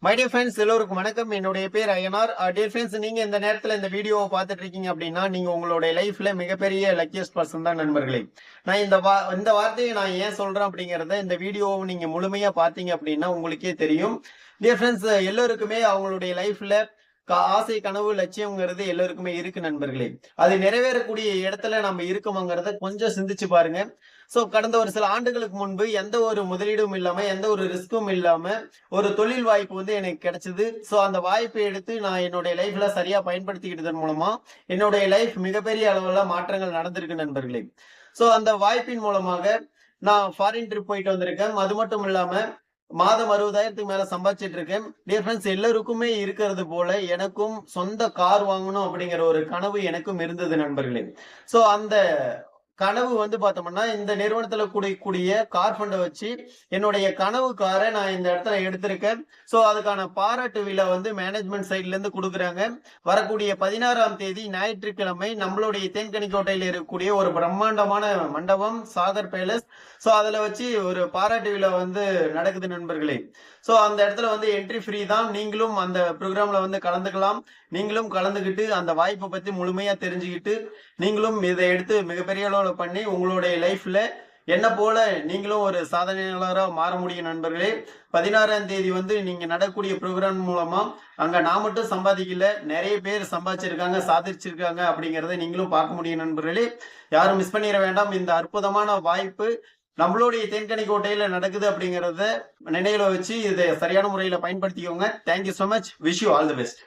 My dear friends, எல்லோருக்கும் வணக்கம். என்னுடைய பேர் ஐயனார். டியர் ஃப்ரெண்ட்ஸ், நீங்க இந்த நேரத்துல இந்த வீடியோவை பார்த்துட்டு இருக்கீங்க அப்படின்னா நீங்க உங்களுடைய லைஃப்ல மிகப்பெரிய லக்கியஸ்ட் பர்சன் தான் நண்பர்களே. நான் இந்த வார்த்தையை நான் ஏன் சொல்றேன் அப்படிங்கறத இந்த வீடியோவை நீங்க முழுமையா பார்த்தீங்க அப்படின்னா உங்களுக்கே தெரியும். டியர் ஃப்ரெண்ட்ஸ், எல்லோருக்குமே அவங்களுடைய லைஃப்ல ஆசை, கனவு, லட்சியம்ங்கிறது எல்லோருக்குமே இருக்கு நண்பர்களே. அது நிறைவேறக்கூடிய இடத்துல நம்ம இருக்கோங்கிறத கொஞ்சம் சிந்திச்சு பாருங்க. கடந்த ஒரு சில ஆண்டுகளுக்கு முன்பு எந்த ஒரு முதலீடும் இல்லாம, எந்த ஒரு ரிஸ்க்கும் இல்லாம ஒரு தொழில் வாய்ப்பு வந்து எனக்கு கிடைச்சது. அந்த வாய்ப்பை எடுத்து நான் என்னுடைய லைஃப்ல சரியா பயன்படுத்திக்கிட்டதன் மூலமா என்னுடைய லைஃப் மிகப்பெரிய அளவுல மாற்றங்கள் நடந்திருக்கு நண்பர்களே. அந்த வாய்ப்பின் மூலமாக நான் ஃபாரின் ட்ரிப் போயிட்டு வந்திருக்கேன். அது மட்டும் இல்லாம மாதம் 60,000க்கு மேல சம்பாதிச்சிட்டு இருக்கேன். டியர் ஃப்ரெண்ட்ஸ், எல்லாருக்குமே இருக்கிறது போல எனக்கும் சொந்த கார் வாங்கணும் அப்படிங்கிற ஒரு கனவு எனக்கும் இருந்தது நண்பர்களே. அந்த கனவு வந்து பார்த்தோம்னா, இந்த நிறுவனத்துல கூடிய கார் ஃபண்ட வச்சு என்னுடைய கனவு காரை நான் இந்த இடத்துல எடுத்திருக்கேன். அதுக்கான பாராட்டு விழா வந்து மேனேஜ்மெண்ட் சைட்ல இருந்து குடுக்குறாங்க. வரக்கூடிய 16ஆம் தேதி ஞாயிற்றுக்கிழமை நம்மளுடைய தேன்கனிக்கோட்டையில இருக்கக்கூடிய ஒரு பிரம்மாண்டமான மண்டபம் சாகர் பேலஸ். அதுல வச்சு ஒரு பாராட்டு விழா வந்து நடக்குது நண்பர்களே. அந்த இடத்துல வந்து என்ட்ரி ஃப்ரீ தான். நீங்களும் அந்த ப்ரோக்ராம்ல வந்து கலந்துக்கலாம். நீங்களும் கலந்துகிட்டு அந்த வாய்ப்பை பத்தி முழுமையா தெரிஞ்சுக்கிட்டு நீங்களும் இதை எடுத்து மிகப்பெரிய அளவுல பண்ணி உங்களுடைய லைஃப்ல என்ன போல நீங்களும் ஒரு சாதனையாளரா மாற முடியும் நண்பர்களே. 16ஆம் தேதி வந்து நீங்க நடக்கக்கூடிய ப்ரோக்ராம் மூலமா அங்க நான் மட்டும் சம்பாதிக்கல, நிறைய பேர் சம்பாதிச்சிருக்காங்க, சாதிச்சிருக்காங்க அப்படிங்கறத நீங்களும் பார்க்க முடியும் நண்பர்களே. யாரும் மிஸ் பண்ணிட வேண்டாம். இந்த அற்புதமான வாய்ப்பு நம்மளுடைய தேன்கனிக்கோட்டையில நடக்குது அப்படிங்கறத நினைவுல வச்சு இதை சரியான முறையில பயன்படுத்திக்கோங்க. Thank you so much. Wish you all the best.